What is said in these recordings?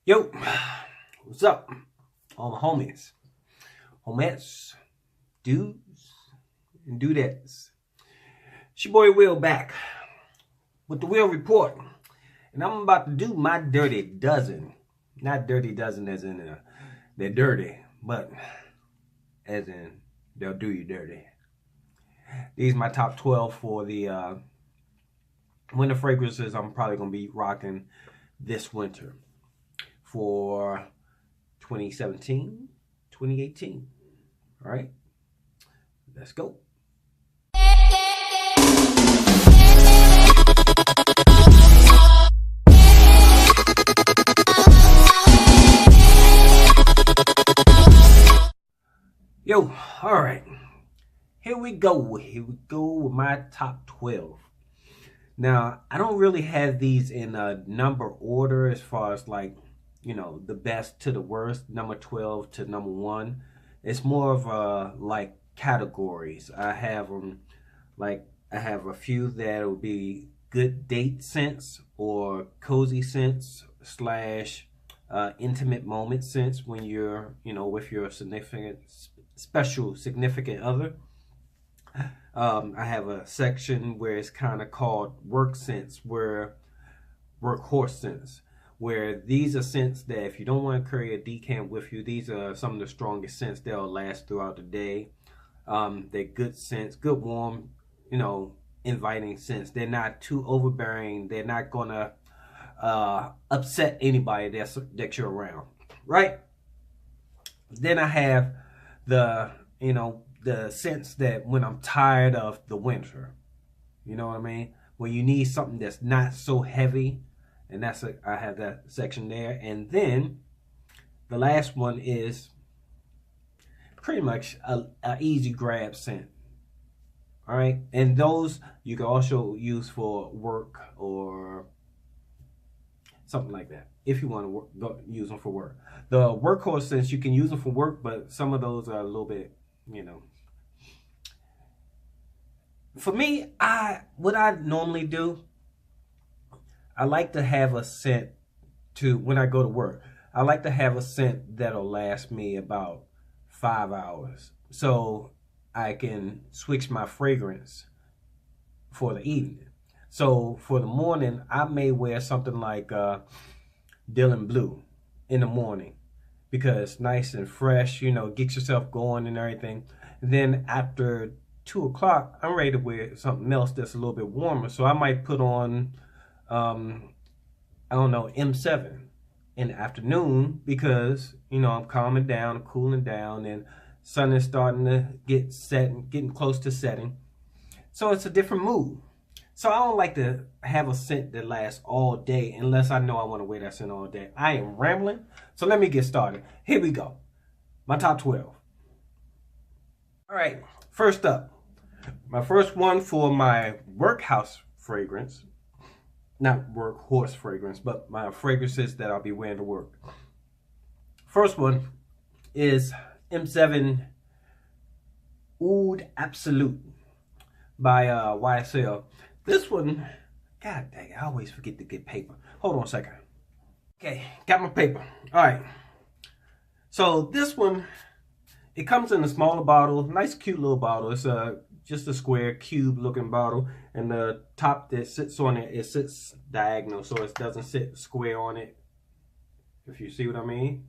Yo, what's up? All my homies, dudes, and dudettes. It's your boy Will back with the Will Report. And I'm about to do my dirty dozen. Not dirty dozen as in they're dirty, but as in they'll do you dirty. These are my top 12 for the winter fragrances I'm probably going to be rocking this winter for 2017, 2018. All right, let's go. Yo, all right, here we go with my top 12. Now, I don't really have these in a number order as far as like, you know, the best to the worst, number 12 to number 1. It's more of like categories. I have them like, I have a few that will be good date scents or cozy scents slash intimate moment scents when you're, you know, with your significant other. I have a section where it's kind of called work scents, where workhorse scents, where these are scents that if you don't want to carry a decant with you, these are some of the strongest scents that'll last throughout the day. They're good scents, good warm, you know, inviting scents. They're not too overbearing. They're not gonna upset anybody that you're around, right? Then I have the, you know, the sense that when I'm tired of the winter, you know what I mean? When you need something that's not so heavy, and I have that section there. And then the last one is pretty much a easy grab scent. All right, and those you can also use for work or something like that if you want to use them for work. The workhorse scents, you can use them for work, but some of those are a little bit, you know. For me, what I normally do, I like to have a scent when I go to work. I like to have a scent that'll last me about 5 hours, so I can switch my fragrance for the evening. So for the morning, I may wear something like Dylan Blue in the morning because it's nice and fresh, you know, get yourself going and everything. And then after 2 o'clock, I'm ready to wear something else that's a little bit warmer. So I might put on, I don't know, M7 in the afternoon because, you know, I'm calming down, I'm cooling down, and sun is starting to getting close to setting. So it's a different mood. So I don't like to have a scent that lasts all day unless I know I want to wear that scent all day. I am rambling, so let me get started. Here we go. My top 12. All right, first up. My first one for my workhouse fragrance, not workhorse fragrance, but my fragrances that I'll be wearing to work. First one is M7 Oud Absolute by YSL. This one, god dang it, I always forget to get paper. Hold on a second. Okay, got my paper. All right. So this one, it comes in a smaller bottle, nice cute little bottle. It's just a square cube looking bottle, and the top that sits on it, it sits diagonal, so it doesn't sit square on it, if you see what I mean.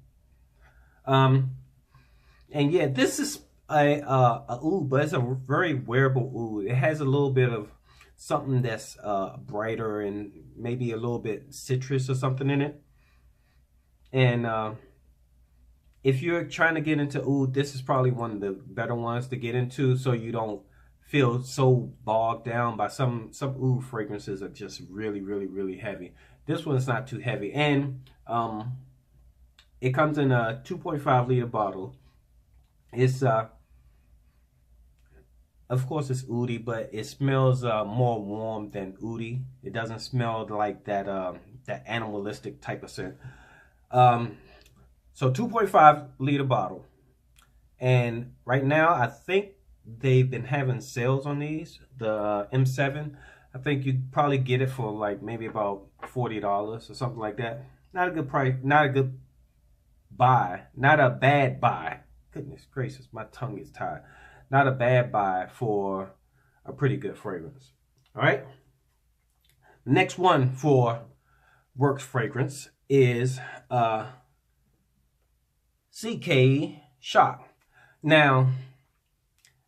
And yeah, this is a oud, but it's a very wearable oud. It has a little bit of something that's brighter and maybe a little bit citrus or something in it. And if you're trying to get into oud, this is probably one of the better ones to get into, so you don't feel so bogged down by some oud fragrances are just really heavy. This one's not too heavy, and it comes in a 2.5 liter bottle. It's of course it's oudy, but it smells more warm than oudy. It doesn't smell like that that animalistic type of scent. So 2.5 liter bottle, and right now I think they've been having sales on these, the M7. I think you'd probably get it for like maybe about $40 or something like that. not a good price, not a good buy, not a bad buy. Goodness gracious, my tongue is tired. Not a bad buy for a pretty good fragrance. All right. The next one for Works fragrance is CK Shock. Now,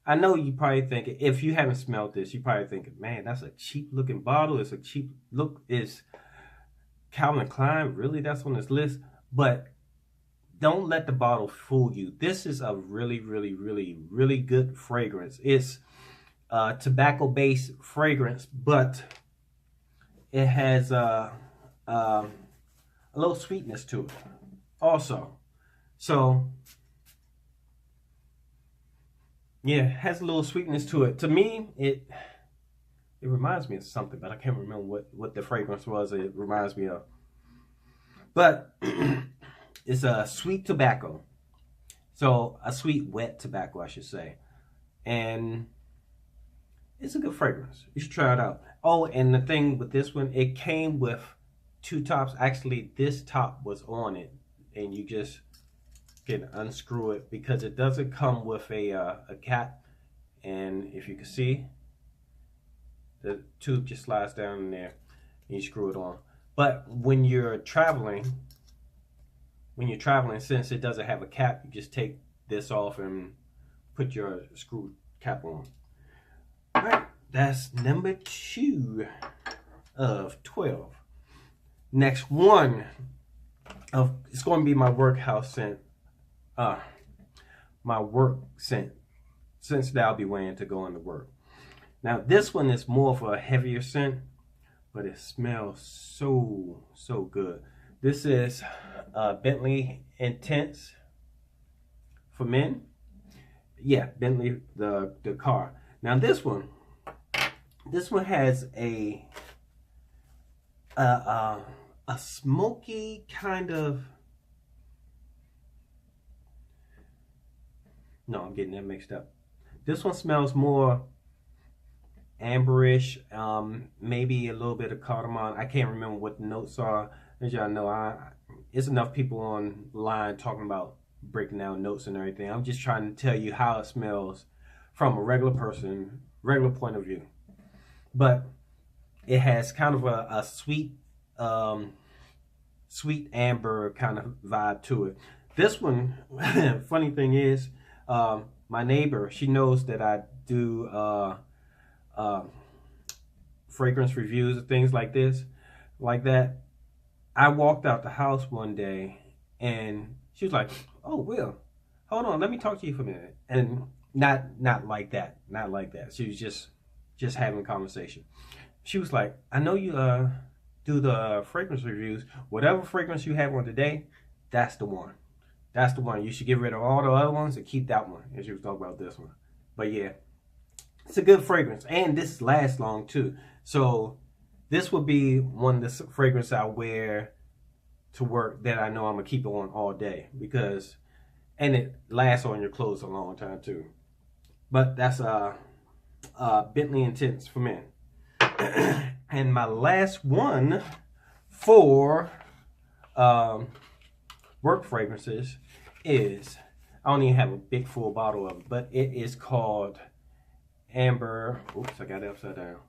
I know you probably think, if you haven't smelled this, you probably thinking, man, that's a cheap looking bottle. It's a cheap look. Is Calvin Klein really? That's on this list. But don't let the bottle fool you. This is a really, really, really, really good fragrance. It's a tobacco-based fragrance, but it has a little sweetness to it also. So yeah, it has a little sweetness to it. To me, it reminds me of something, but I can't remember what the fragrance was it reminds me of. But it's a sweet tobacco. So a sweet wet tobacco, I should say. And it's a good fragrance. You should try it out. Oh, and the thing with this one, it came with 2 tops. Actually, this top was on it. And you just can unscrew it because it doesn't come with a cap. And if you can see, the tube just slides down in there and you screw it on. But when you're traveling, since it doesn't have a cap, you just take this off and put your screw cap on. All right, that's number 2 of 12. Next one it's going to be my workhouse scent. My work scent, since that I'll be wearing to go into work. Now this one is more of a heavier scent, but it smells so good. This is Bentley Intense for men. Yeah, Bentley the car. Now this one has a smoky kind of. No, I'm getting that mixed up. This one smells more amberish, maybe a little bit of cardamom. I can't remember what the notes are. As y'all know, it's enough people online talking about breaking down notes and everything. I'm just trying to tell you how it smells from a regular person, regular point of view. But it has kind of a sweet, sweet amber kind of vibe to it. This one, funny thing is, my neighbor, she knows that I do fragrance reviews and things like this, like that. I walked out the house one day and she was like, "Oh, Will, hold on, let me talk to you for a minute." And not like that, not like that. She was just having a conversation. She was like, "I know you do the fragrance reviews. Whatever fragrance you have on today, that's the one. That's the one. You should get rid of all the other ones and keep that one." And she was talking about this one. But yeah, it's a good fragrance. And this lasts long too. So this would be one of the fragrances I wear to work that I know I'm going to keep it on all day. And it lasts on your clothes a long time too. But that's Bentley Intense for men. And my last one for work fragrances is, I don't even have a big full bottle of it, but it is called Amber. Oops, I got it upside down.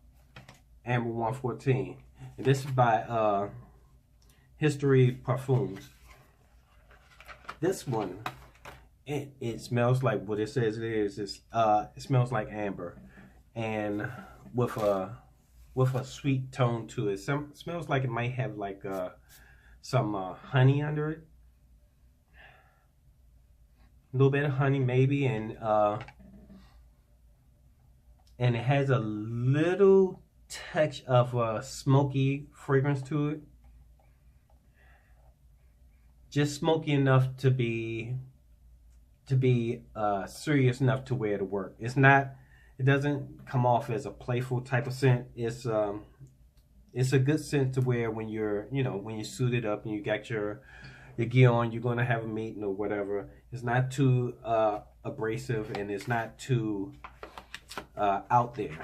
Amber 114. And this is by History Parfums. This one, it smells like what it says it is. It smells like amber, and with a sweet tone to it. Smells like it might have like some honey under it. A little bit of honey maybe, and it has a little touch of a smoky fragrance to it. Just smoky enough to be serious enough to wear to work. It doesn't come off as a playful type of scent. It's a good scent to wear when you're suited up and you got your gear on, you're going to have a meeting or whatever. It's not too abrasive, and it's not too out there.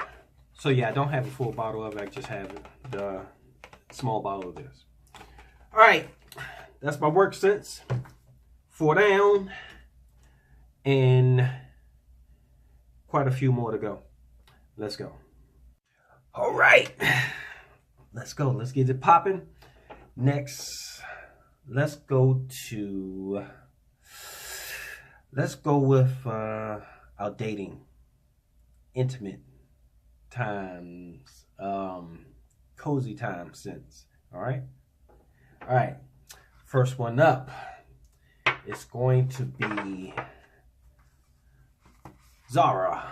So yeah, I don't have a full bottle of it. I just have the small bottle of this. All right, that's my work scents. 4 down and quite a few more to go. Let's go. All right, let's go. Let's get it popping. Next, let's go with our dating, intimate times, cozy time scents. All right. First one up is going to be Zara.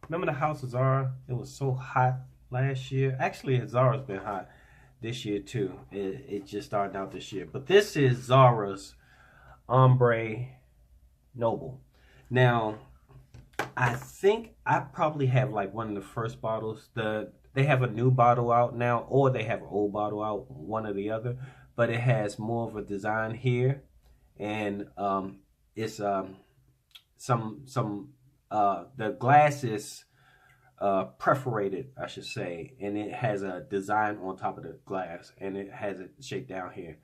Remember the house of Zara? It was so hot last year. Actually, Zara's been hot this year too. It just started out this year. But this is Zara's Ombre Noble. Now, I think I probably have like one of the first bottles. They have a new bottle out now, or they have an old bottle out, one or the other. But it has more of a design here, and it's the glass is perforated, I should say, and it has a design on top of the glass, and it has it shaped down here.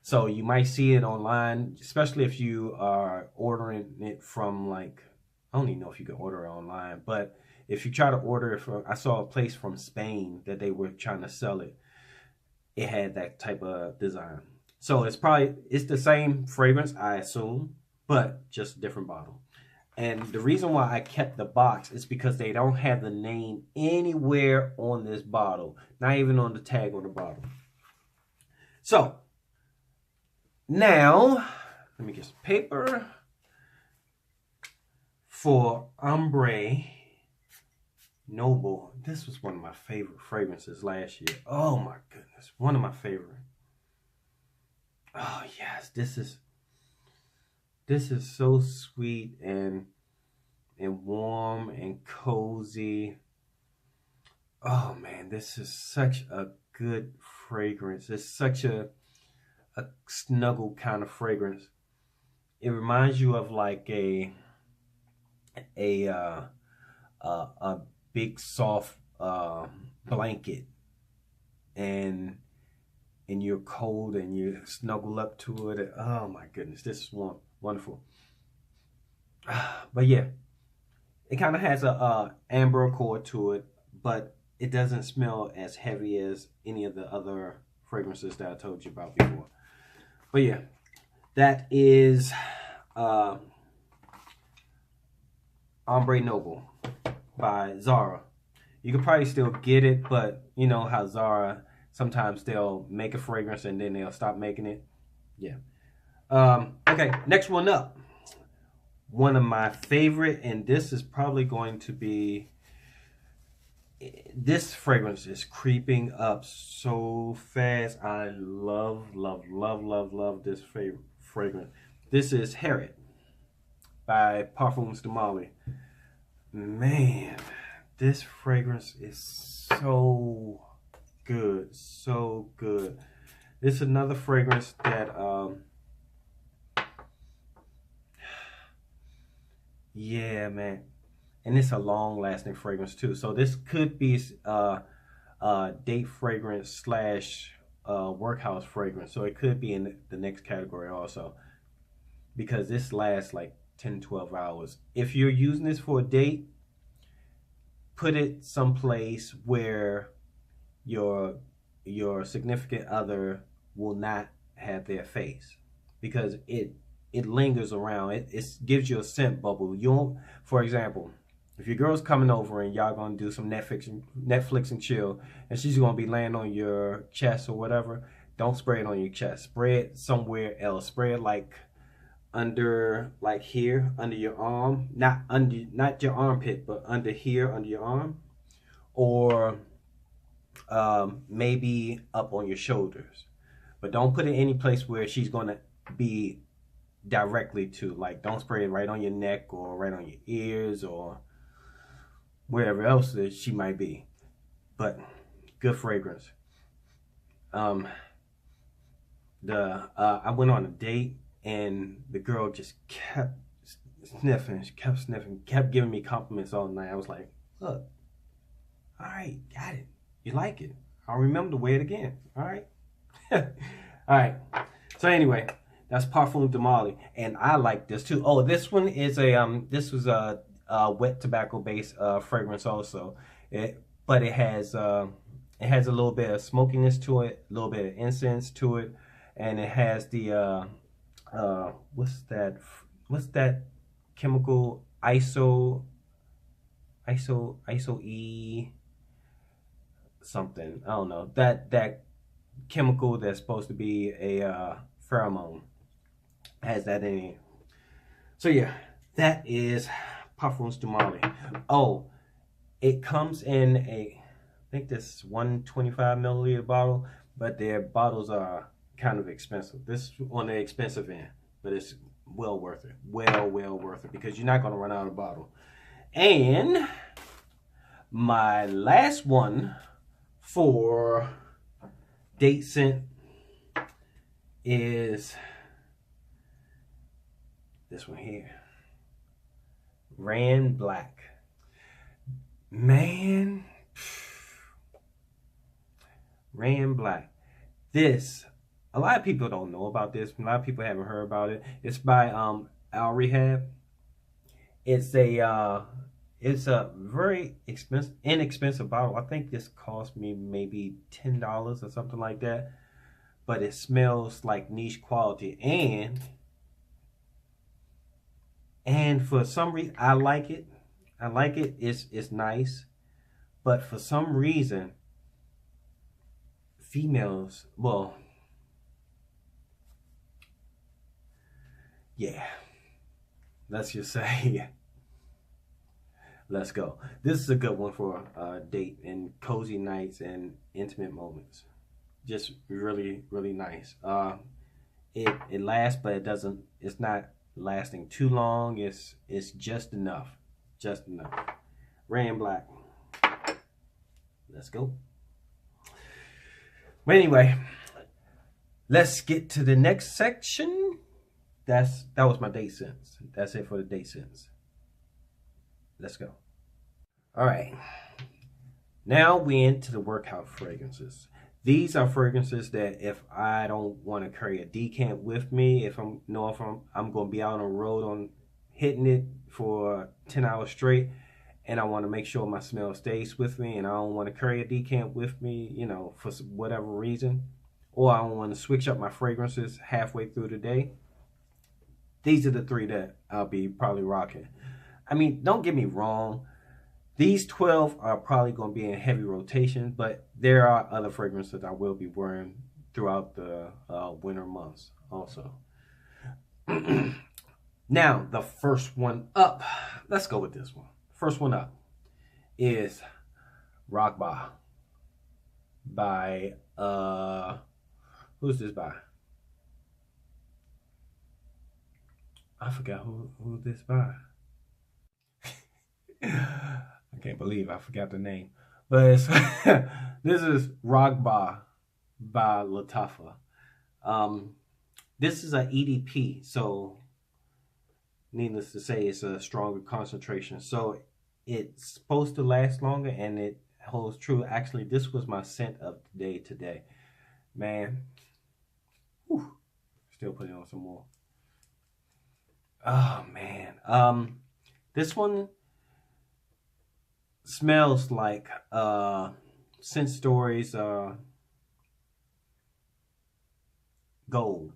So you might see it online, especially if you are ordering it from, like, I don't even know if you can order it online, but if you try to order it from, I saw a place from Spain that they were trying to sell it. It had that type of design. So it's the same fragrance, I assume, but just a different bottle. And the reason why I kept the box is because they don't have the name anywhere on this bottle, not even on the tag on the bottle. So now, let me get some paper. For Ombre Noble, this was one of my favorite fragrances last year. Oh my goodness, one of my favorite. Oh yes, this is so sweet and warm and cozy. Oh man, this is such a good fragrance. It's such a snuggle kind of fragrance. It reminds you of like a big soft blanket, and you're cold and you snuggle up to it. Oh my goodness, this is wonderful. But yeah, it kind of has a amber accord to it, but it doesn't smell as heavy as any of the other fragrances that I told you about before. But yeah, that is Ombre Noble by Zara. You can probably still get it, but you know how Zara, sometimes they'll make a fragrance and then they'll stop making it. Yeah. Okay, next one up. One of my favorite, and this is probably going to be, this fragrance is creeping up so fast. I love this fragrance. This is Harriet by Parfums de Marly. Man, this fragrance is so good, so good. This is another fragrance that yeah, man, and it's a long-lasting fragrance too. So this could be date fragrance slash workhouse fragrance. So it could be in the next category also, because this lasts like 10-12 hours. If you're using this for a date, put it someplace where your significant other will not have their face, because it lingers around. It gives you a scent bubble. For example, if your girl's coming over and y'all gonna do some Netflix and chill, and she's gonna be laying on your chest or whatever, don't spray it on your chest. Spray it somewhere else. Spray it like under, like here, under your arm, not your armpit, but under here, under your arm, or maybe up on your shoulders. But don't put it any place where she's gonna be directly to. Like, don't spray it right on your neck or right on your ears or wherever else that she might be. But good fragrance. I went on a date and the girl just kept sniffing, kept giving me compliments all night. I was like, look, all right, got it. You like it. I'll remember to wear it again. All right. All right. So anyway, that's Parfum de Marly, and I like this too. Oh, this one is a this was a wet tobacco based fragrance also. But it has a little bit of smokiness to it, a little bit of incense to it, and it has the what's that chemical, iso E something, I don't know, that chemical that's supposed to be a pheromone, has that in it. So yeah, that is Parfums de Marly. Oh, it comes in I think this 125 milliliter bottle, but their bottles are kind of expensive. This is on the expensive end, but it's well worth it. Well worth it, because you're not going to run out of bottle. And my last one for date scent is this one here. Rand Black. Man, Rand Black. This, a lot of people don't know about this. A lot of people haven't heard about it. It's by Al Rehab. It's a very inexpensive bottle. I think this cost me maybe $10 or something like that. But it smells like niche quality, and for some reason I like it. It's nice, but for some reason females, well, yeah, let's just say let's go. This is a good one for a date and cozy nights and intimate moments. Just really nice. It lasts, but it's not lasting too long. It's just enough. Rand Black. Let's go. But anyway, let's get to the next section. That was my date scents. That's it for the date scents. Let's go. All right. Now we into the workout fragrances. These are fragrances that if I don't want to carry a decant with me, if I'm going to be out on the road on hitting it for 10 hours straight, and I want to make sure my smell stays with me, and I don't want to carry a decant with me, you know, for whatever reason, or I don't want to switch up my fragrances halfway through the day. These are the three that I'll be probably rocking. I mean, don't get me wrong. These 12 are probably going to be in heavy rotation, but there are other fragrances I will be wearing throughout the winter months also. Now, the first one up, let's go with this one. First one up is Rockbar by, who's this by? I forgot who this by. I can't believe I forgot the name. But it's this is Rockbar by Lattafa. This is an EDP, so needless to say, it's a stronger concentration. So it's supposed to last longer, and it holds true. Actually, this was my scent of the day today. Man. Whew. Still putting on some more. Oh, man. This one smells like Scent Stories Gold.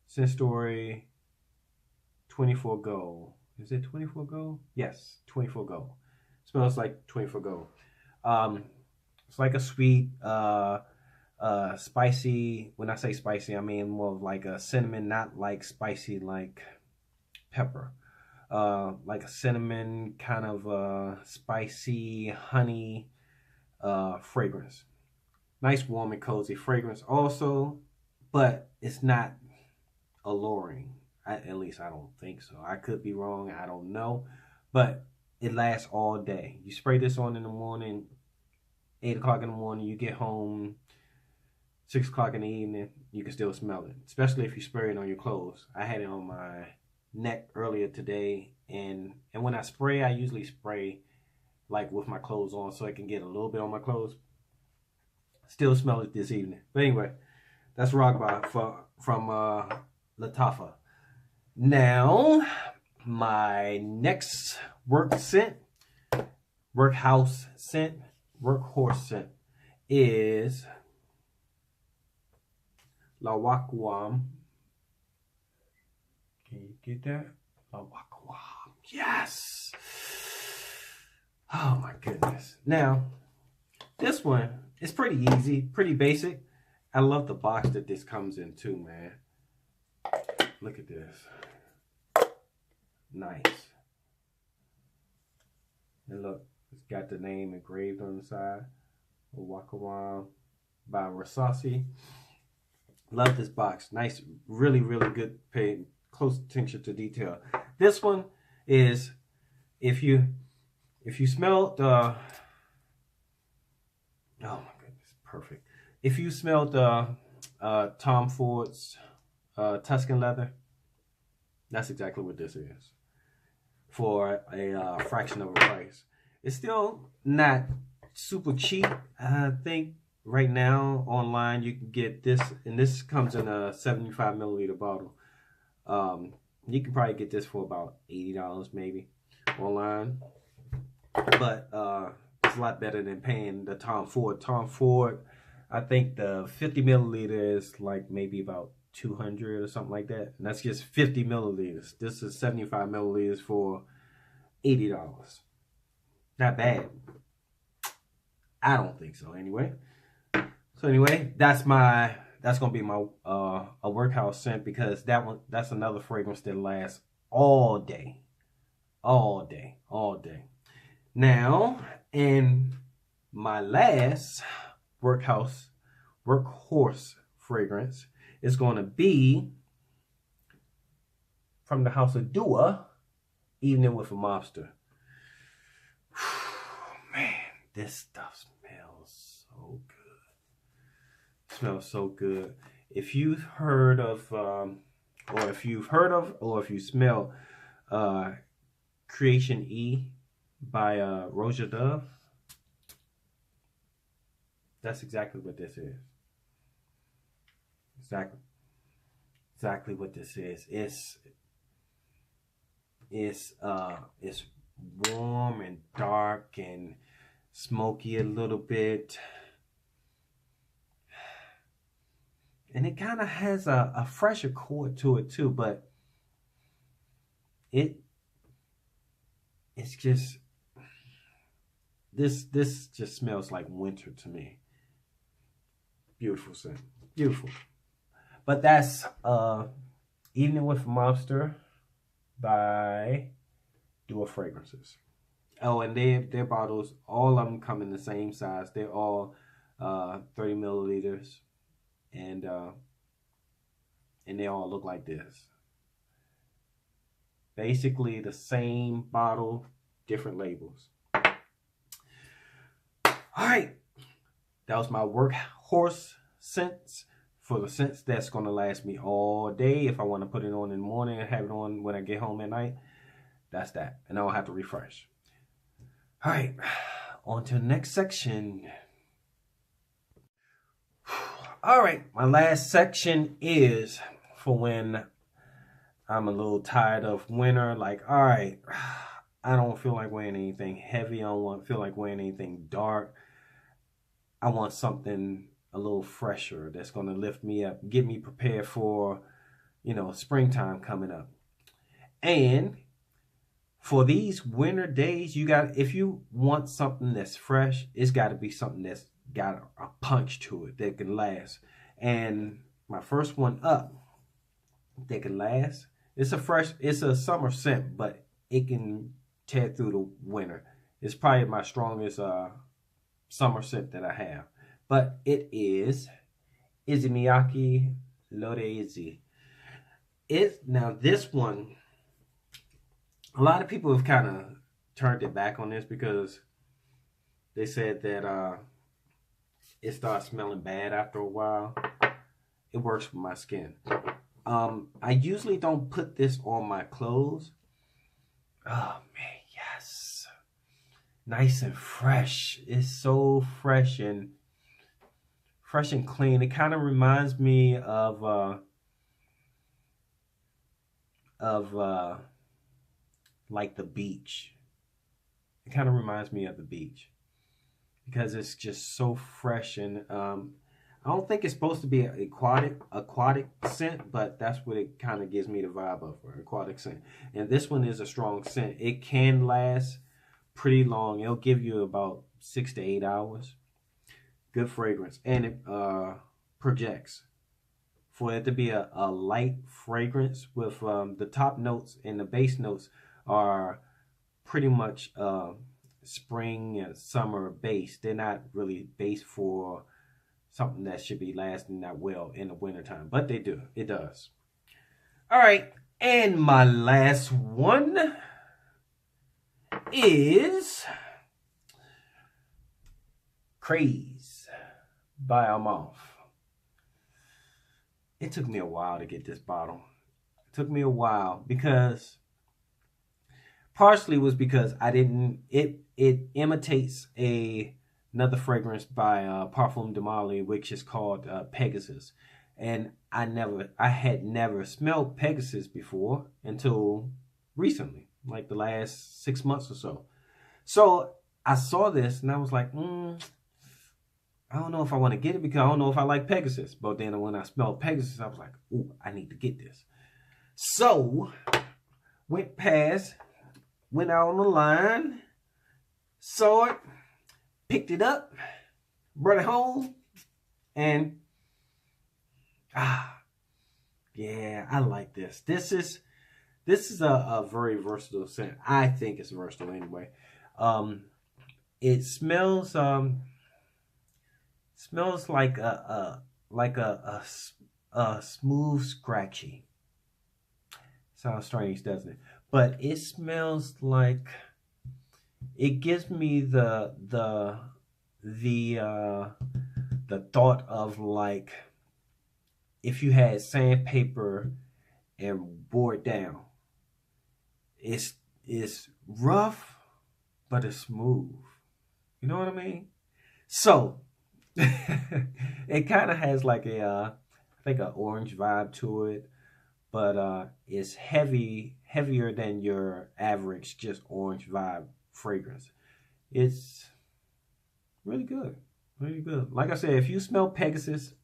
Scent Story 24 Gold. Is it 24 Gold? Yes, 24 Gold. Smells like 24 Gold. It's like a sweet, spicy. When I say spicy, I mean more of like a cinnamon, not like spicy like pepper. Like a cinnamon kind of spicy honey fragrance. Nice, warm, and cozy fragrance also, but it's not alluring. At least I don't think so. I could be wrong. I don't know. But it lasts all day. You spray this on in the morning, 8 o'clock in the morning. You get home, 6 o'clock in the evening. You can still smell it, especially if you spray it on your clothes. I had it on my neck earlier today, and when I spray, I usually spray like with my clothes on so I can get a little bit on my clothes. Still smell it this evening. But anyway, That's Ragba from Latafa. Now, my next work scent, workhouse scent, workhorse scent is Lawakwam. Can you get that? Lawakwam. Yes. Oh my goodness. Now, this one is pretty easy, pretty basic. I love the box that this comes in too, man. Look at this. Nice. And look, it's got the name engraved on the side. Wakawan by Rasasi. Love this box. Nice, really, really good, paid close attention to detail. This one is, if you smelled oh my goodness, perfect. If you smelled Tom Ford's Tuscan leather, that's exactly what this is for a fraction of a price. It's still not super cheap. I think right now online you can get this, and this comes in a 75 milliliter bottle. You can probably get this for about $80 maybe online, but it's a lot better than paying the Tom Ford. Tom Ford, I think the 50 milliliter is like maybe about 200 or something like that, and that's just 50 milliliters. This is 75 milliliters for $80. Not bad. I don't think so anyway. So anyway, that's gonna be my a workhouse scent, because that's another fragrance that lasts all day. All day. All day. Now, in my last workhorse fragrance is going to be from the house of Dua, Evening with a Mobster. Man, this stuff smells so good. It smells so good. If you've heard of, or if you smell Creation E by Roja Dove, that's exactly what this is. Exactly what this is. It's warm and dark and smoky a little bit, and it kind of has a fresher chord to it too, but it's just this just smells like winter to me. Beautiful scent, beautiful. But that's Evening with a Mobster by Dua Fragrances. Oh, and their bottles, all of them come in the same size. They're all 30 milliliters, and they all look like this. Basically the same bottle, different labels. All right, that was my workhorse scents. For the scents that's going to last me all day. If I want to put it on in the morning and have it on when I get home at night, that's that. And I don't have to refresh. All right, on to the next section. All right, my last section is for when I'm a little tired of winter. Like, all right, I don't feel like wearing anything heavy. I don't feel like wearing anything dark. I want something a little fresher that's going to lift me up, get me prepared for, springtime coming up. And for these winter days, if you want something that's fresh, it's got to be something that's got a punch to it that can last. And my first one up that can last, it's a summer scent, but it can tear through the winter. It's probably my strongest summer scent that I have. But it is Issey Miyake L'Oreal. Now this one, a lot of people have kind of turned it back on this because they said that it starts smelling bad after a while. It works for my skin. I usually don't put this on my clothes. Oh man, yes. Nice and fresh. It's so fresh and fresh and clean. It kind of reminds me of like the beach. It kind of reminds me of the beach because it's just so fresh, and I don't think it's supposed to be an aquatic scent, but that's what it kind of gives me the vibe of, for aquatic scent. And this one is a strong scent. It can last pretty long. It'll give you about 6 to 8 hours. Good fragrance, and it projects. For it to be a light fragrance with the top notes and the base notes are pretty much spring and summer based. They're not really based for something that should be lasting that well in the wintertime, but they do. It does. All right, and my last one is Craze by Armaf. It took me a while to get this bottle. It took me a while because partially was because I didn't. It imitates another fragrance by Parfum de Marly, which is called Pegasus, and I had never smelled Pegasus before until recently, like the last 6 months or so. So I saw this and I was like, I don't know if I want to get it because I don't know if I like Pegasus. But then when I smelled Pegasus, I was like, ooh, I need to get this. So went out on the line, saw it, picked it up, brought it home, and yeah, I like this. This is a very versatile scent. I think it's versatile anyway. It smells like a smooth scratchy. Sounds strange, doesn't it? But it smells like, it gives me the thought of like if you had sandpaper and wore it down. It's rough, but it's smooth. You know what I mean? So it kind of has like I think an orange vibe to it, but it's heavier than your average just orange vibe fragrance. It's really good, really good. Like I said, if you smell Pegasus,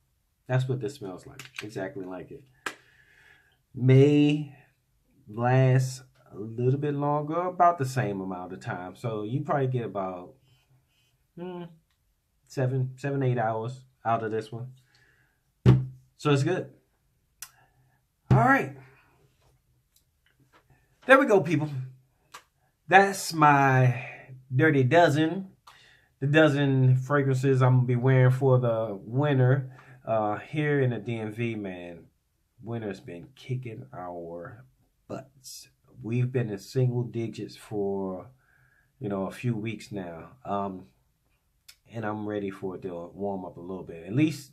that's what this smells like. Exactly like it. May last a little bit longer, about the same amount of time. So you probably get about 7-8 hours out of this one. So it's good. All right. There we go, people. That's my Dirty Dozen. The dozen fragrances I'm going to be wearing for the winter. Here in the DMV, man, winter's been kicking our butts. We've been in single digits for, a few weeks now. And I'm ready for it to warm up a little bit. At least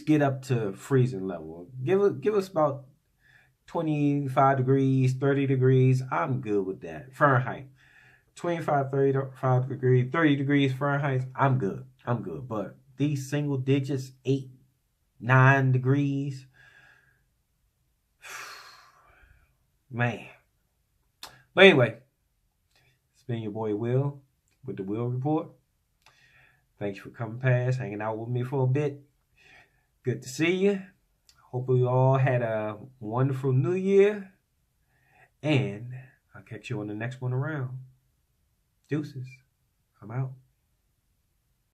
get up to freezing level. Give us about 25 degrees, 30 degrees. I'm good with that. Fahrenheit. 25, 35 degrees, 30 degrees Fahrenheit. I'm good. But these single digits, 8, 9 degrees. Man. But anyway, it's been your boy Will with the Will Report. Thanks for coming past, hanging out with me for a bit. Good to see you. Hope we all had a wonderful new year. And I'll catch you on the next one around. Deuces. I'm out.